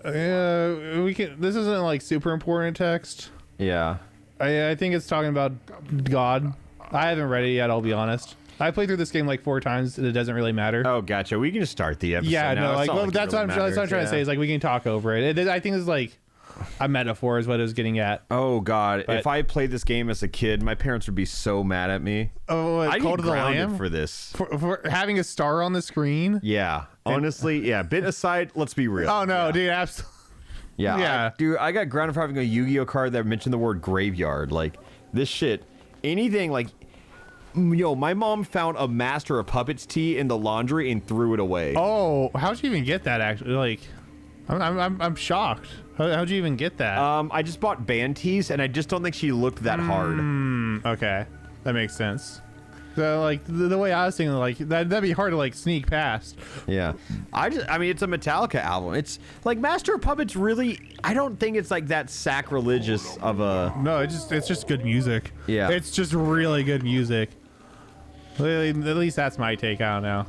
We can. This isn't like super important text. Yeah. I think it's talking about God. I haven't read it yet. I'll be honest. I played through this game like 4 times, and it doesn't really matter. Oh, gotcha. We can just start the episode. Yeah, now. no, like, well, like that's what I'm trying to say. Is like we can talk over it. I think it's like a metaphor is what it was getting at. Oh God! But, if I played this game as a kid, my parents would be so mad at me. Oh, I Cult get of the grounded Lamb for this. For having a star on the screen. Yeah, honestly, yeah. Bit aside, let's be real. Oh no, yeah. dude, absolutely. Yeah, dude, I got grounded for having a Yu-Gi-Oh card that mentioned the word graveyard. Like this shit, anything like. Yo, my mom found a Master of Puppets tee in the laundry and threw it away. Oh, how'd you even get that? Actually, like, I'm shocked. How'd you even get that? I just bought band tees, and I just don't think she looked that hard. Okay, that makes sense. So, like, the way I was thinking, like, that'd be hard to like sneak past. Yeah, I mean, it's a Metallica album. It's like Master of Puppets. Really, I don't think it's like that sacrilegious of a. No, it's just good music. Yeah, it's just really good music. At least that's my take. I don't know.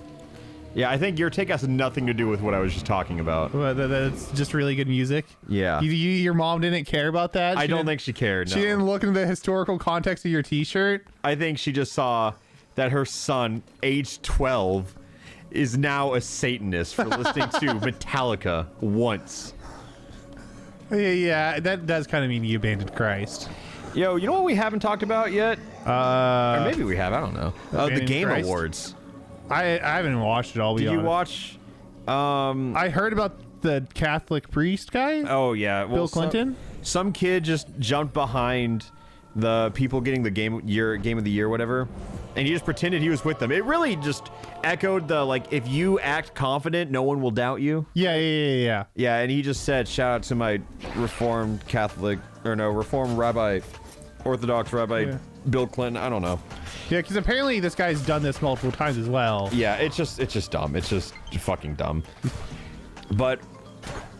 Yeah, I think your take has nothing to do with what I was just talking about. But it's just really good music. Yeah. Your mom didn't care about that? I don't think she cared, no. She didn't look into the historical context of your t-shirt? I think she just saw that her son, aged 12, is now a Satanist for listening to Metallica once. Yeah, that does kind of mean you abandoned Christ. Yo, you know what we haven't talked about yet? Or maybe we have, I don't know. The Game Christ? Awards. I haven't watched it, I'll be honest. Did you watch? I heard about the Catholic priest guy. Oh, yeah. Well, Bill Clinton? Some kid just jumped behind the people getting the game of the year, whatever, and he just pretended he was with them. It really just echoed the, like, if you act confident, no one will doubt you. Yeah. Yeah, and he just said, shout out to my Reformed Rabbi, Orthodox Rabbi Bill Clinton. I don't know. Yeah, because apparently this guy's done this multiple times as well. Yeah, it's just dumb. It's just fucking dumb. But,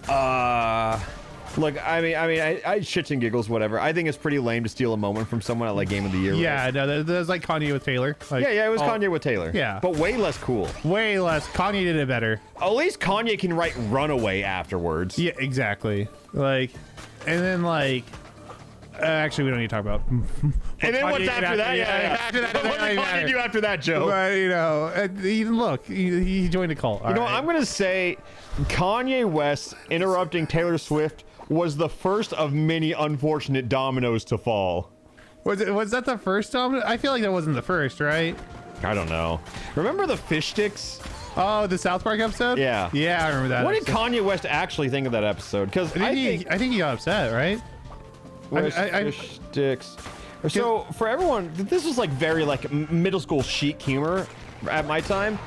look, I mean, I shits and giggles, whatever. I think it's pretty lame to steal a moment from someone at like Game of the Year. Yeah, no, that's like Kanye with Taylor. Like, yeah, it was Kanye with Taylor. Yeah, but way less cool. Way less. Kanye did it better. At least Kanye can write "Runaway" afterwards. Yeah, exactly. Like, and then like. Actually, we don't need to talk about. And then what's after that? Yeah. After that, what did Kanye do after that, Joe? But you know, look, he joined a cult. You know, I'm gonna say Kanye West interrupting Taylor Swift was the first of many unfortunate dominoes to fall. Was that the first domino? I feel like that wasn't the first, right? I don't know. Remember the fish sticks? Oh, the South Park episode? Yeah. Yeah, I remember that. What did Kanye West actually think of that episode? Because I think he got upset, right? Fish sticks. So for everyone, this was like very like middle school chic humor at my time.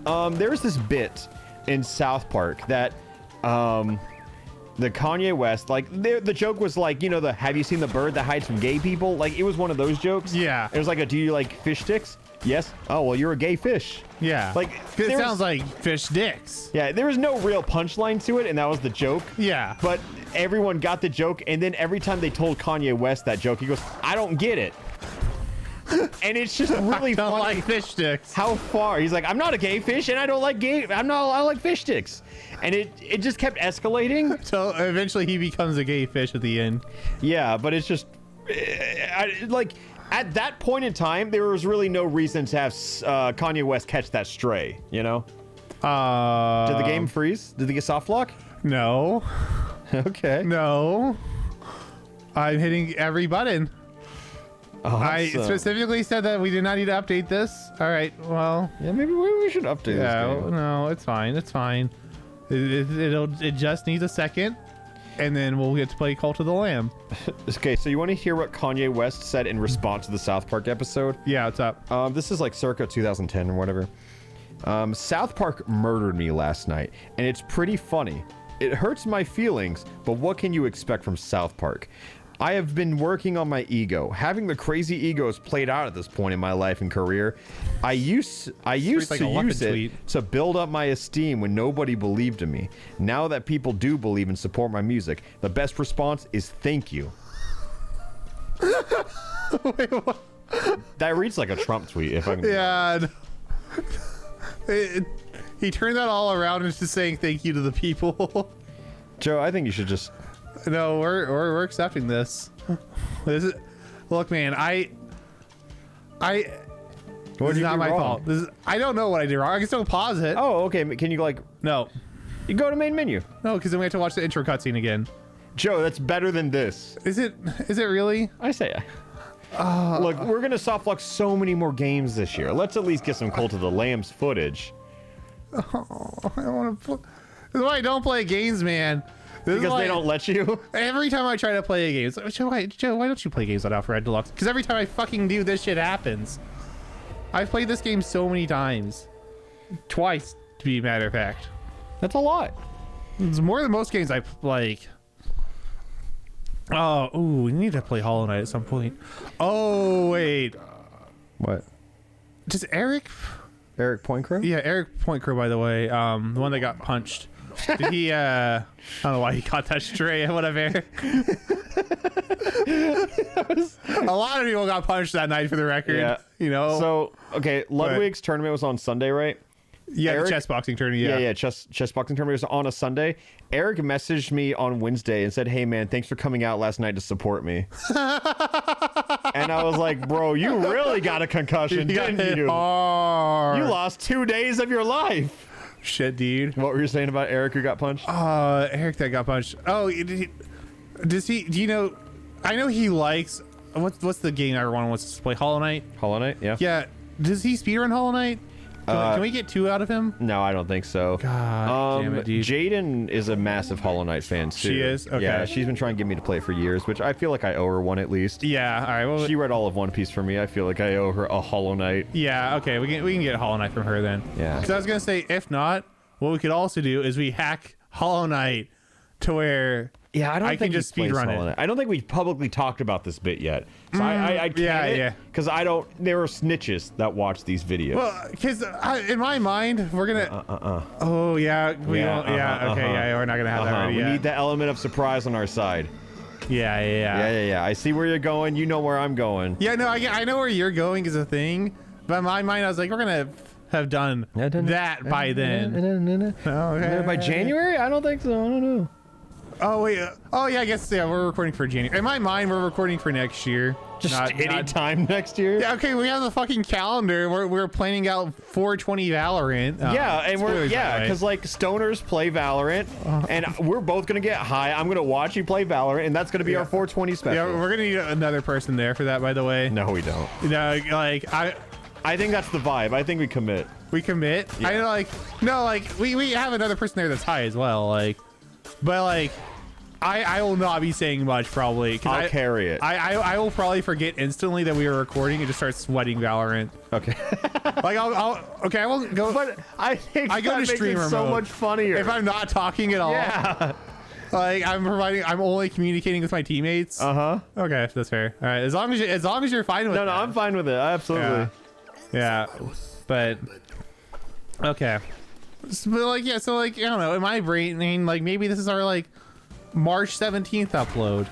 There was this bit in South Park that the Kanye West, like the joke was like, you know, the have you seen the bird that hides from gay people? Like it was one of those jokes. Yeah. It was like do you like fish sticks? Yes. Oh well, you're a gay fish. Yeah. Like it sounds like fish dicks. Yeah. There was no real punchline to it, and that was the joke. Yeah. But everyone got the joke, and then every time they told Kanye West that joke, he goes, "I don't get it." And it's just really I don't funny. like fish sticks. How far? He's like, I'm not a gay fish, and I don't like I like fish sticks. And it just kept escalating. So eventually he becomes a gay fish at the end. Yeah, but it's just like at that point in time, there was really no reason to have Kanye West catch that stray. You know? Did the game freeze? Did they get soft lock? No. Okay. No. I'm hitting every button. Awesome. I specifically said that we did not need to update this. All right. Well. Yeah, maybe we should update this game. No, it's fine. It's fine. It just needs a second, and then we'll get to play Cult of the Lamb. Okay, so you want to hear what Kanye West said in response to the South Park episode? Yeah, what's up? This is like circa 2010 or whatever. South Park murdered me last night, and it's pretty funny. It hurts my feelings, but what can you expect from South Park? I have been working on my ego. Having the crazy ego is played out at this point in my life and career. I used to use it to build up my esteem when nobody believed in me. Now that people do believe and support my music, the best response is thank you. Wait, what? That reads like a Trump tweet, if I can. Yeah. He turned that all around into saying thank you to the people. Joe, I think you should just. No, we're accepting this. This is, look, man, What this is did you not do my wrong? fault. I don't know what I did wrong. I can still pause it. Oh, okay. Can you like? No, You go to main menu. no, because then we have to watch the intro cutscene again. Joe, that's better than this. Is it really? I say. Look, we're gonna softlock so many more games this year. Let's at least get some Cult of the Lambs footage. Oh, I don't want to. This is why I don't play games, man. This is Because why they don't let you. Every time I try to play a game, it's like, Joe, why don't you play games on Alpharad Deluxe? Because every time I fucking do, this shit happens. I've played this game so many times. Twice, to be a matter of fact. That's a lot. It's more than most games I like. Oh, ooh, we need to play Hollow Knight at some point. Oh, wait. What? Does Eric... Eric Pointcrow? Yeah, Eric Pointcrow, by the way. The one that got punched. Did he, I don't know why he caught that stray, whatever. A lot of people got punched that night, for the record. Yeah. You know? So, okay, Ludwig's tournament was on Sunday, right? Yeah, Eric, the chess boxing tournament. Yeah, chess boxing tournament was on a Sunday. Eric messaged me on Wednesday and said, "Hey man, thanks for coming out last night to support me." And I was like, "Bro, you really got a concussion, didn't you? Hard. You lost 2 days of your life." Shit, dude. What were you saying about Eric who got punched? Eric that got punched. Oh, does he? Do you know? I know he likes. What's the game everyone wants to play? Hollow Knight. Hollow Knight, yeah. Yeah. Does he speedrun Hollow Knight? Can we get 2 out of him? No, I don't think so. God damn it, dude. Jaden is a massive Hollow Knight fan too. She is? Okay. Yeah, she's been trying to get me to play for years, which I feel like I owe her one at least. Yeah. All right. Well, She read all of One Piece for me. I feel like I owe her a Hollow Knight. yeah. Okay. We can get Hollow Knight from her then. Yeah. Because I was gonna say, if not, what we could also do is we hack Hollow Knight to where Yeah, I don't I think can just we play speedrun Hollow it. Knight. I don't think we've publicly talked about this bit yet. So I can't. yeah. Because I don't. There are snitches that watch these videos. Well, because in my mind, we're gonna. Oh yeah, we Yeah, don't. Yeah, okay, yeah, we're not gonna have that ready We yet. need the element of surprise on our side. Yeah. I see where you're going. You know where I'm going. Yeah, no, I know where you're going is a thing, but in my mind, I was like, we're gonna have done that by then. Okay. By January? I don't think so. I don't know. Oh wait. Oh yeah, I guess we're recording for January. In my mind, we're recording for next year. Just Not- any time next year. Yeah, okay, we have the fucking calendar. We're planning out 420 Valorant. Yeah, and we're spoilers, by the way. because like stoners play Valorant, and we're both gonna get high. I'm gonna watch you play Valorant, and that's gonna be our 420 special. Yeah, we're gonna need another person there for that, by the way. No, we don't. No, like I think that's the vibe. I think we commit. we commit. Yeah. I know, like no, like we have another person there that's high as well. Like, but like I will not be saying much probably. I'll carry it. I will probably forget instantly that we are recording and just start sweating Valorant. Okay. Like I won't go. But I think I go that to makes streamer it so mode. much funnier. If I'm not talking at all. yeah. Like I'm only communicating with my teammates. Okay, that's fair. All right, as long as you're fine with No, that. I'm fine with it. Absolutely. Yeah, but okay. But like yeah, so like I don't know. In my brain, like maybe this is our like March 17th upload.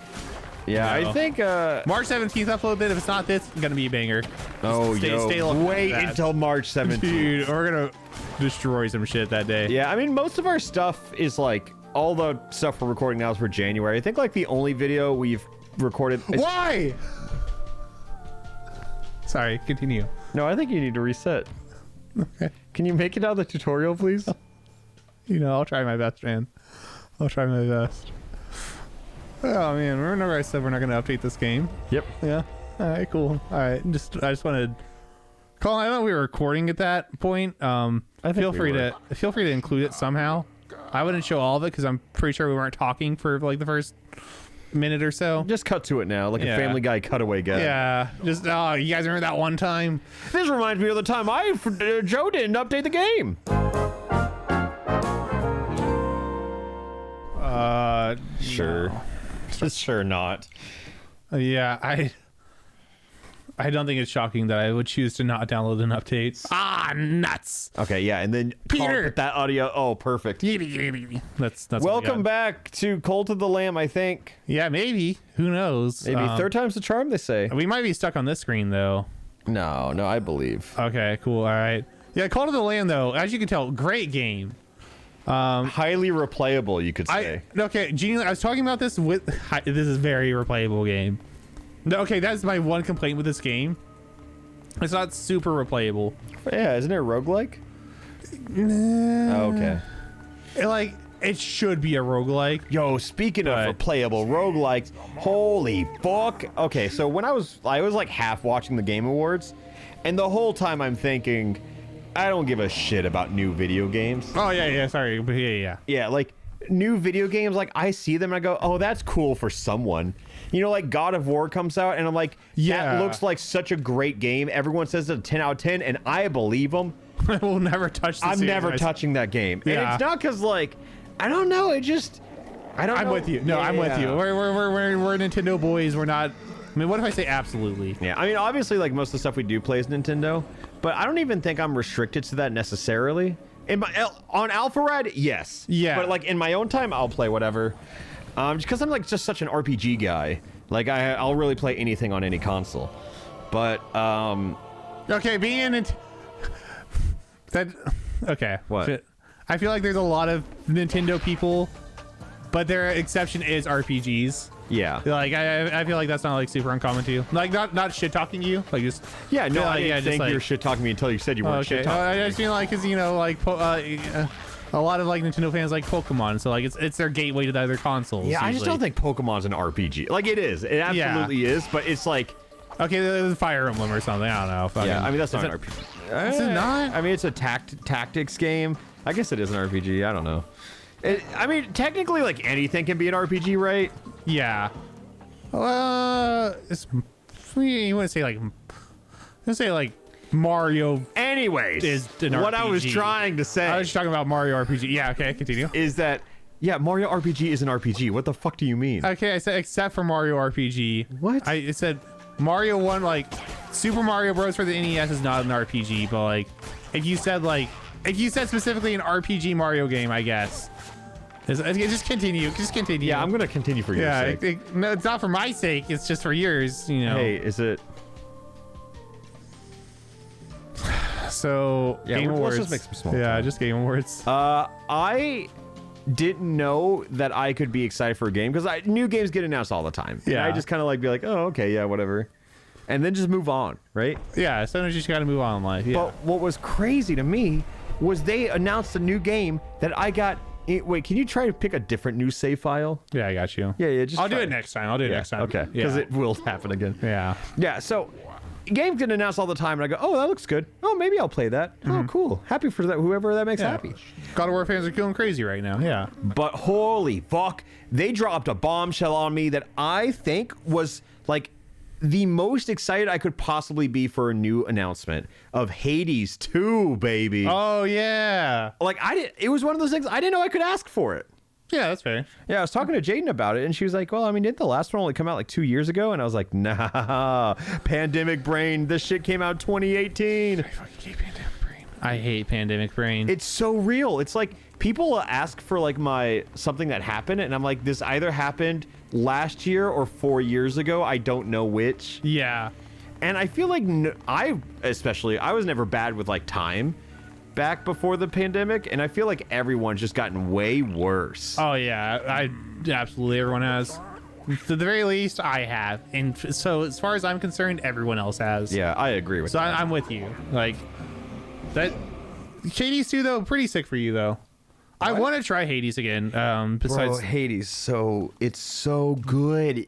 Yeah, No. I think. March 17th upload. Then if it's not this, it's gonna be a banger. Stay looking wait for that. until March 17th. Dude, we're gonna destroy some shit that day. Yeah, I mean, most of our stuff is like all the stuff we're recording now is for January. I think like the only video we've recorded. Why? Sorry, continue. No, I think you need to reset. Okay. Can you make it out of the tutorial, please? You know, I'll try my best, man. I'll try my best. Oh man, remember I said we're not gonna update this game? Yep. Yeah. All right, cool. All right, I just wanted. Colin, I know we were recording at that point. I think feel we free were. to include it somehow. I wouldn't show all of it because I'm pretty sure we weren't talking for like the first minute or so. Just cut to it now, like Yeah. a Family Guy cutaway guy. Yeah, just oh, you guys remember that one time? This reminds me of the time Joe didn't update the game. Sure. no. Just sure not. Yeah, I don't think it's shocking that I would choose to not download an update. Ah, nuts! Okay, yeah, and then Peter! put that audio. Oh, perfect. That's what we Welcome got. back to Cult of the Lamb, I think. Yeah, maybe. Who knows? Maybe third time's the charm, they say. We might be stuck on this screen though. No, I believe. Okay, cool. All right. Yeah, Call to the Land though, as you can tell, great game. Highly replayable, you could say. Okay, Gene, I was talking about this with. This is a very replayable game. No, okay, that's my one complaint with this game. It's not super replayable. Yeah, isn't it a roguelike? Oh, okay. It should be a roguelike. Yo, speaking of replayable roguelikes, holy fuck. Okay, so when I was like half watching the Game Awards, and the whole time I'm thinking, I don't give a shit about new video games. Oh, yeah, sorry. But yeah. Yeah, like, new video games, like, I see them and I go, oh, that's cool for someone. You know, like, God of War comes out, and I'm like, that looks like such a great game. Everyone says it's a 10 out of 10, and I believe them. I will never touch the I'm series. never touching that game. Yeah. And it's not because, like, I don't know, I don't know. I'm with you. No, I'm with you. We're Nintendo boys. We're not... I mean, what if I say absolutely? Yeah, I mean, obviously, like, most of the stuff we do play is Nintendo, but I don't even think I'm restricted to that necessarily. On Alpharad, yes. Yeah. But, like, in my own time, I'll play whatever. Just because I'm, like, just such an RPG guy. Like, I'll really play anything on any console. But, Okay, being in that... Okay. What? Shit. I feel like there's a lot of Nintendo people, but their exception is RPGs. yeah. Like, I feel like that's not, like, super uncommon to you. Like, not shit-talking you. Like, just... Yeah, no, I didn't just, think like, you were shit-talking me until you said you weren't okay. shit-talking. I just mean, like, because, you know, like... a lot of like Nintendo fans like Pokemon, so like it's their gateway to the other consoles. Yeah, usually. I just don't think Pokemon's an RPG. Like, it is. It absolutely is, but it's like... Okay, there's Fire Emblem or something. I don't know. Fucking, Yeah, I mean, that's not an RPG. Is it not? I mean, it's a tactics game. I guess it is an RPG. I don't know. I mean, technically, like, anything can be an RPG, right? Yeah. It's... You wouldn't say like... Mario Anyways, is an what RPG. I was trying to say... I was just talking about Mario RPG. Yeah, okay, continue. Is that... Yeah, Mario RPG is an RPG. What the fuck do you mean? Okay, I said except for Mario RPG. What? I said Mario 1, like, Super Mario Bros. For the NES is not an RPG, but, like, if you said specifically an RPG Mario game, I guess. Just continue. Just continue. Yeah, I'm going to continue for your sake. No, it's not for my sake. It's just for yours, you know. Hey, is it... So, Yeah, Game let's Awards. just make some small Yeah, talk. just Game Awards. I didn't know that I could be excited for a game because new games get announced all the time. Yeah. And I just kind of like be like, oh, okay, yeah, whatever. And then just move on, right? Yeah, sometimes you just got to move on in life. Yeah. But what was crazy to me was they announced a new game that I got. Wait, can you try to pick a different new save file? Yeah, I got you. Yeah, just I'll do try. it next time. I'll do it next time. Okay, because it will happen again. Yeah. Yeah, so games get announced all the time, and I go, oh, that looks good. Oh, maybe I'll play that. Oh, cool. Happy for that. Whoever that makes happy. God of War fans are going crazy right now. Yeah. But holy fuck, they dropped a bombshell on me that I think was like the most excited I could possibly be for a new announcement of Hades 2, baby. Oh, yeah. Like, it was one of those things I didn't know I could ask for it. Yeah, that's fair. Yeah, I was talking to Jaden about it, and she was like, well, I mean, didn't the last one only come out like 2 years ago? And I was like, nah, pandemic brain. This shit came out 2018. I fucking hate Pandemic Brain. I hate Pandemic Brain. It's so real. It's like people ask for like something that happened, and I'm like, this either happened last year or 4 years ago. I don't know which. Yeah. And I feel like I was never bad with like time back before the pandemic, and I feel like everyone's just gotten way worse. Oh, yeah. Absolutely, everyone has. To the very least, I have. And so, as far as I'm concerned, everyone else has. Yeah, I agree with So that. I'm with you. Like, that... Hades 2, though, pretty sick for you, though. I want to try Hades again. Besides... Bro, Hades, it's so good.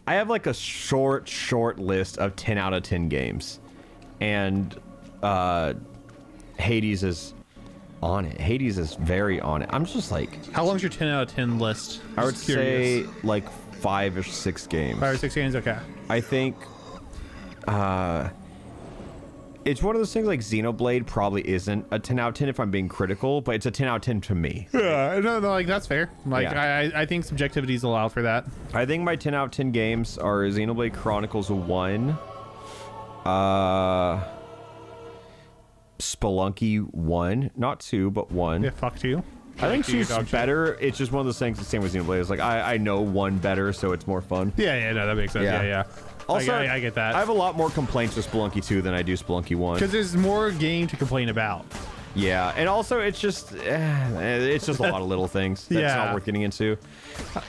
I have like a short list of 10 out of 10 games. And, Hades is on it. Hades is very on it. I'm just like... How long's your 10 out of 10 list? I would Just curious. say like 5 or 6 games. 5 or 6 games? Okay. I think it's one of those things like Xenoblade probably isn't a 10 out of 10 if I'm being critical, but it's a 10 out of 10 to me. Yeah, no, like, that's fair. Like, Yeah. I think subjectivities allow for that. I think my 10 out of 10 games are Xenoblade Chronicles 1, Spelunky 1, not 2, but 1. Yeah, fuck you. I think Fuck you, 2's dog shit. better. It's just one of those things, the same with Xenoblade. It's like, I know 1 better, so it's more fun. Yeah, no, that makes sense. Yeah. Yeah. Also, I get that. I have a lot more complaints with Spelunky 2 than I do Spelunky 1. Because there's more game to complain about. Yeah, and also it's just a lot of little things that's not worth getting into.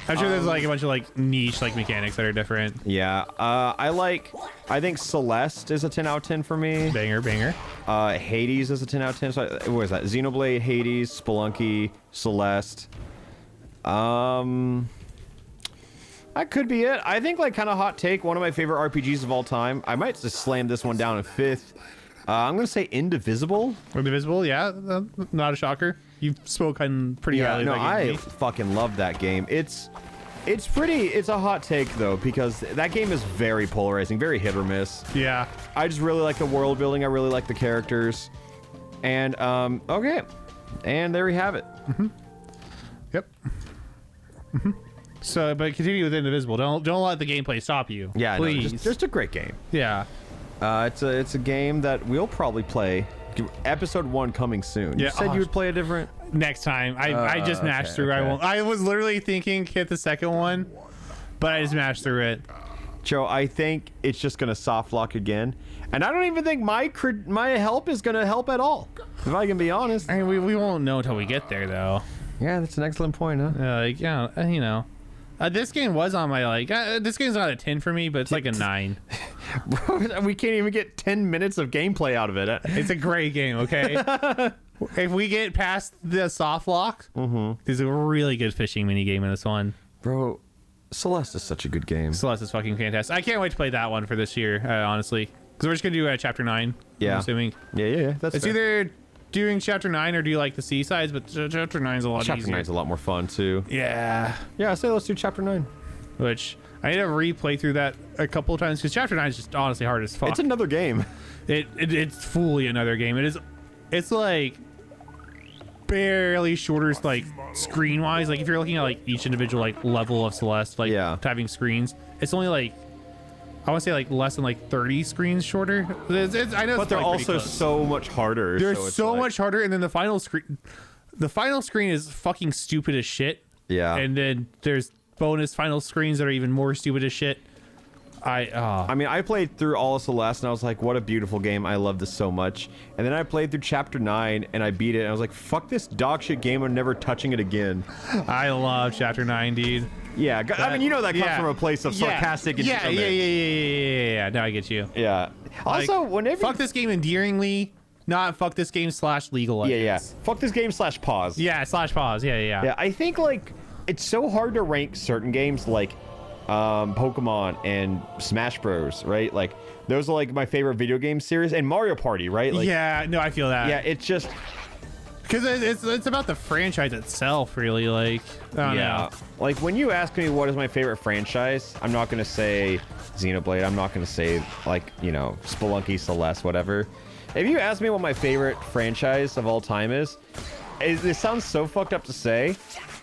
I'm sure there's like a bunch of like niche like mechanics that are different. Yeah, I think Celeste is a 10 out of 10 for me. Banger. Hades is a 10 out of 10. So what is that? Xenoblade, Hades, Spelunky, Celeste. That could be it. I think like kind of hot take, one of my favorite RPGs of all time. I might just slam this one down in 5th. I'm gonna say Indivisible. Indivisible, yeah, not a shocker. You've spoken pretty highly. No, of that I game. fucking love that game. It's a hot take though, because that game is very polarizing, very hit or miss. Yeah. I just really like the world building. I really like the characters. And okay, and there we have it. Yep. So, but continue with Indivisible. Don't let the gameplay stop you. Yeah, please. No, just a great game. Yeah. It's a game that we'll probably play. Episode 1 coming soon. Yeah, You said you would play a different. Next time. I just mashed through. okay. I was literally thinking hit the second one, but I just mashed through it. Joe, I think it's just gonna soft lock again, and I don't even think my help is gonna help at all. If I can be honest. I mean, we won't know until we get there, though. Yeah, that's an excellent point, huh? Like, yeah, you know. This game was on my, like, this game's not a 10 for me, but it's like a 9. Bro, we can't even get 10 minutes of gameplay out of it. It's a great game, okay? If we get past the soft lock, there's a really good fishing mini game in this one. Bro, Celeste is such a good game. Celeste is fucking fantastic. I can't wait to play that one for this year, honestly. Because we're just going to do chapter 9, Yeah. I'm assuming. Yeah. That's It's fair. either doing chapter 9 or do you like the seasides, but chapter 9 is a lot Chapter easier. 9's a lot more fun, too. Yeah. Yeah, I say let's do Chapter 9. Which I need to replay through that a couple of times because chapter 9 is just honestly hard as fuck. It's another game. It's fully another game. It's like barely shorter, like screen wise. Like if you're looking at like each individual like level of Celeste, like having screens, it's only like I want to say like less than like 30 screens shorter. I know, But they're also so much harder. They're so it's so like, much harder, and then the final screen is fucking stupid as shit. Yeah. And then there's bonus final screens that are even more stupid as shit. I mean, I played through all of Celeste, and I was like, what a beautiful game. I love this so much. And then I played through Chapter 9, and I beat it, and I was like, fuck this dog shit game. I'm never touching it again. I love chapter 9, dude. Yeah, I mean, you know that comes from a place of sarcastic Yeah. No, I get you. Yeah. Also, Like, whenever... fuck this game endearingly, not fuck this game / legal. Yeah. Fuck this game / pause. Yeah, / pause. Yeah. Yeah, I think, like, it's so hard to rank certain games, like, Pokemon and Smash Bros, right? Like, those are, like, my favorite video game series. And Mario Party, right? Like, yeah, no, I feel that. Yeah, it's just... Because it's about the franchise itself, really. Like, I don't know. Like, when you ask me what is my favorite franchise, I'm not going to say Xenoblade. I'm not going to say, like, you know, Spelunky, Celeste, whatever. If you ask me what my favorite franchise of all time is, it sounds so fucked up to say,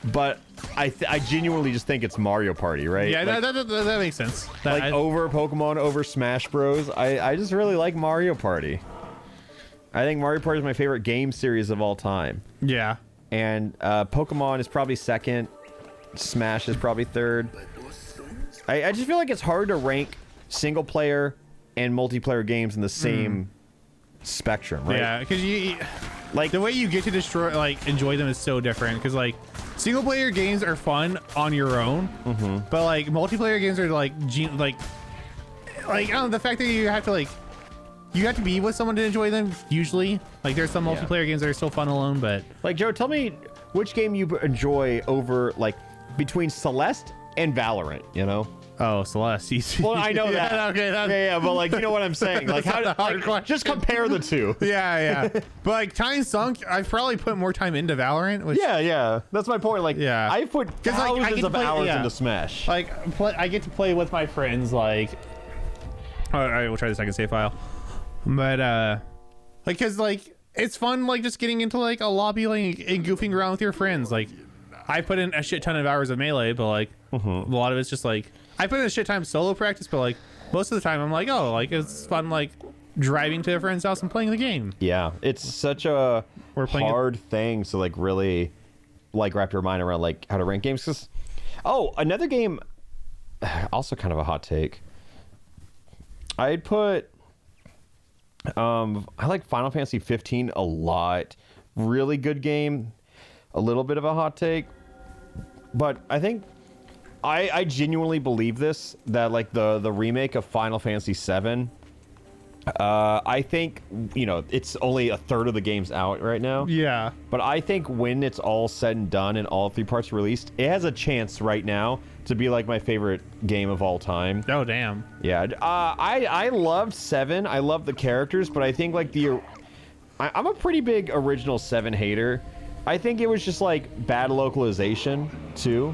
but I genuinely just think it's Mario Party, right? Yeah, like, that makes sense. Over Pokemon, over Smash Bros. I just really like Mario Party. I think Mario Party is my favorite game series of all time. Yeah. And Pokemon is probably second. Smash is probably third. I just feel like it's hard to rank single player and multiplayer games in the same spectrum, right? Yeah, because you like the way you get to enjoy them is so different. Because like single player games are fun on your own, but like multiplayer games are like I don't know, the fact that you have to be with someone to enjoy them. Usually, like there's some multiplayer games that are still fun alone, but like Joe, tell me which game you enjoy over like between Celeste and Valorant. You know? Oh, Celeste. Well, I know that. Okay, yeah, but like you know what I'm saying. Like how just compare the two. Yeah. But like time sunk, I've probably put more time into Valorant. Which, yeah. That's my point. Like I've put thousands of hours into Smash. Like I get to play with my friends. Like, all right, we'll try the second save file. But like, cause like it's fun. Like just getting into like a lobby like, and goofing around with your friends. Like, I put in a shit ton of hours of Melee, but like a lot of it's just like. I put in a shit time solo practice, but like most of the time I'm like, oh, like it's fun, like driving to a friend's house and playing the game. Yeah, it's such a hard thing to like really like wrap your mind around like how to rank games. Cause another game, also kind of a hot take. I'd put I like Final Fantasy 15 a lot, really good game. A little bit of a hot take, but I think I genuinely believe this, that like the remake of Final Fantasy VII, I think, you know, it's only a third of the game's out right now. Yeah. But I think when it's all said and done and all 3 parts released, it has a chance right now to be like my favorite game of all time. Oh, damn. Yeah. I loved 7. I love the characters, but I think like I'm a pretty big original 7 hater. I think it was just like bad localization too.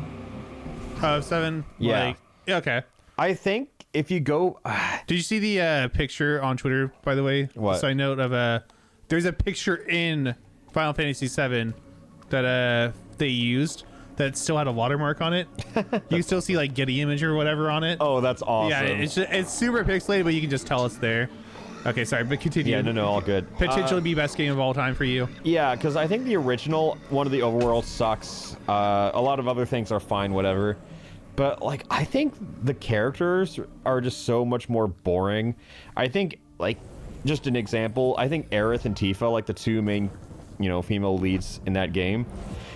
7? Yeah. Like, okay. I think if you go... Did you see the picture on Twitter, by the way? What? Side note of there's a picture in Final Fantasy VII that they used that still had a watermark on it. You can still see like Getty image or whatever on it. Oh, that's awesome. Yeah, it's super pixelated, but you can just tell it's there. Okay, sorry, but continue. Yeah, no, all good. Potentially be best game of all time for you. Yeah, because I think the original, one of the overworlds sucks. A lot of other things are fine, whatever. But, like, I think the characters are just so much more boring. I think, like, just an example, I think Aerith and Tifa, like the 2 main, you know, female leads in that game.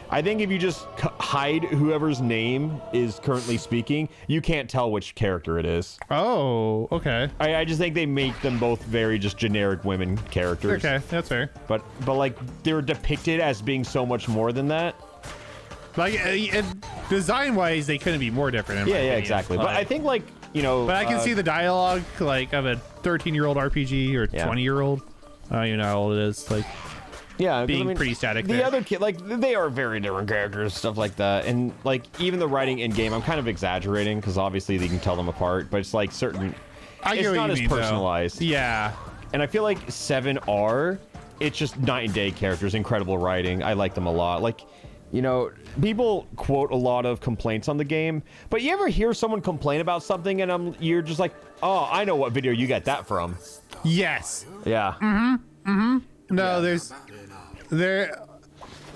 I think if you just hide whoever's name is currently speaking, you can't tell which character it is. Oh, okay. I just think they make them both very just generic women characters. Okay, that's fair. But like, they're depicted as being so much more than that. Like, design-wise, they couldn't be more different. In my opinion. Exactly. Like, but I think, like, you know... But I can see the dialogue, like, of a 13-year-old RPG or 20-year-old. I don't even know how old it is. Like, yeah, being pretty static the there. other kid, like, they are very different characters, stuff like that. And, like, even the writing in-game, I'm kind of exaggerating, because obviously you can tell them apart, but it's, like, certain... It's not as personalized. Though. Yeah. And I feel like 7R, it's just night and day characters, incredible writing. I like them a lot. Like... You know, people quote a lot of complaints on the game, but you ever hear someone complain about something and you're just like, oh, I know what video you got that from. Yes. Yeah. No,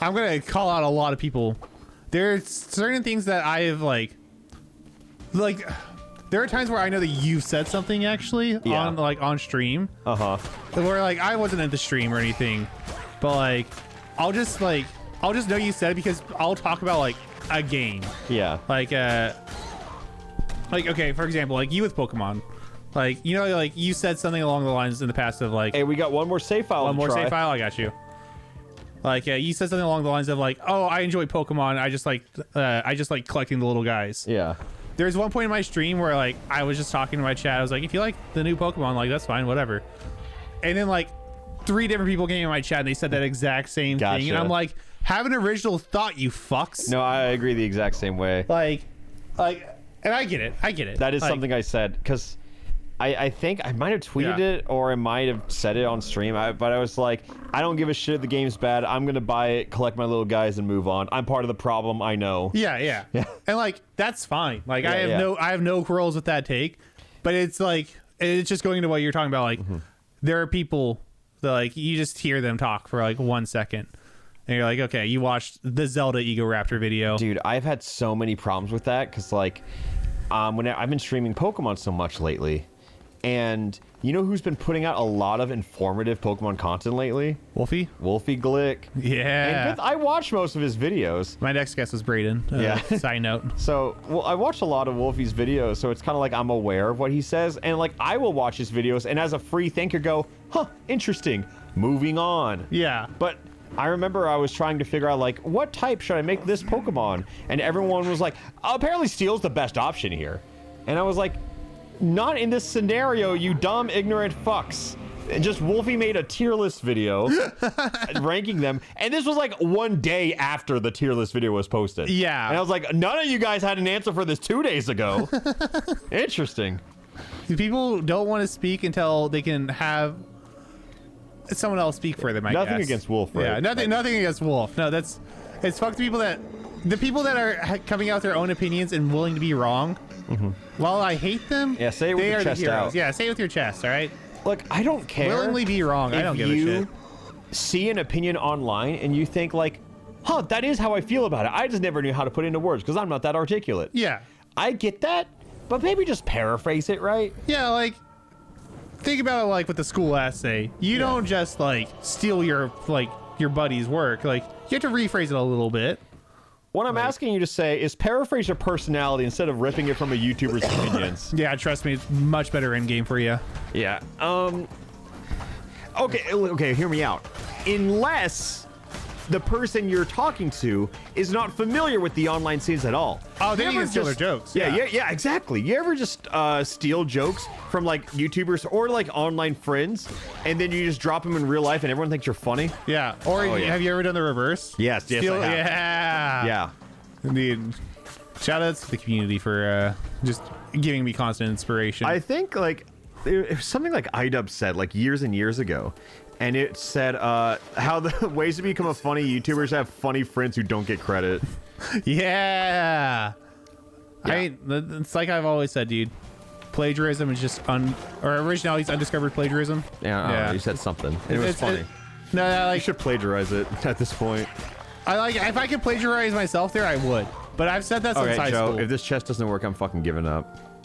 I'm gonna call out a lot of people. There's certain things that I have like there are times where I know that you've said something actually on stream. Where like I wasn't at the stream or anything, but like I'll just know you said it because I'll talk about like a game. Yeah. Like okay, for example, like you with Pokemon. Like, you know, like you said something along the lines in the past of like, hey, we got one more save file. One more save file, I got you. Like you said something along the lines of like, oh, I enjoy Pokemon. I just like collecting the little guys. Yeah. There's one point in my stream where like I was just talking to my chat. I was like, if you like the new Pokemon, like that's fine, whatever. And then like 3 different people came in my chat and they said that exact same thing. And I'm like, have an original thought, you fucks. No, I agree the exact same way. Like, and I get it. That is like, something I said because I think I might have tweeted it or I might have said it on stream, but I was like, I don't give a shit if the game's bad. I'm going to buy it, collect my little guys, and move on. I'm part of the problem, I know. Yeah. And, like, that's fine. Like, I have no quarrels with that take. But it's, like, it's just going into what you're talking about. Like, there are people that, like, you just hear them talk for, like, 1 second. And you're like, okay, you watched the Zelda Ego Raptor video. Dude, I've had so many problems with that because, like, when I've been streaming Pokemon so much lately. And you know who's been putting out a lot of informative Pokemon content lately? Wolfie Glick. Yeah. And I watch most of his videos. My next guess was Brayden. Side note. So, well, I watch a lot of Wolfie's videos, so it's kind of like I'm aware of what he says. And, like, I will watch his videos and as a free thinker go, huh, interesting. Moving on. Yeah. But I remember I was trying to figure out, like, what type should I make this Pokemon? And everyone was like, oh, apparently Steel's the best option here. And I was like, not in this scenario, you dumb, ignorant fucks. Just Wolfie made a tier list video ranking them. And this was like 1 day after the tier list video was posted. Yeah. And I was like, none of you guys had an answer for this 2 days ago. Interesting. People don't want to speak until they can have someone else speak for them, I guess. Nothing against Wolf, right? Yeah, nothing against Wolf. No, it's fuck the people that are coming out with their own opinions and willing to be wrong. While I hate them, say it with your chest out. Yeah, say it with your chest, all right? Look, I don't care. Willingly be wrong. I don't give a shit. If you see an opinion online and you think like, huh, that is how I feel about it. I just never knew how to put it into words because I'm not that articulate. Yeah. I get that, but maybe just paraphrase it, right? Yeah, like, think about it like with the school essay. You don't just, like, steal your, like, your buddy's work. Like, you have to rephrase it a little bit. What I'm asking you to say is paraphrase your personality instead of ripping it from a YouTuber's opinions. Yeah, trust me, it's much better in game for you. Yeah. Okay, hear me out. Unless the person you're talking to is not familiar with the online scenes at all. Oh, then you can steal their jokes. Yeah, exactly. You ever just steal jokes from like YouTubers or like online friends, and then you just drop them in real life and everyone thinks you're funny? Yeah. Or yeah. have you ever done the reverse? Yes, I have. Yeah. Yeah. Indeed. Shout outs to the community for just giving me constant inspiration. I think like it was something like iDub said like years and years ago, and it said how the ways to become a funny YouTuber is to have funny friends who don't get credit. Yeah. It's like I've always said, dude. Plagiarism is just originality is undiscovered plagiarism. Yeah, you said something. It was funny. No, You should plagiarize it at this point. If I could plagiarize myself there, I would. But I've said that since high Joe, school. if this chest doesn't work, I'm fucking giving up.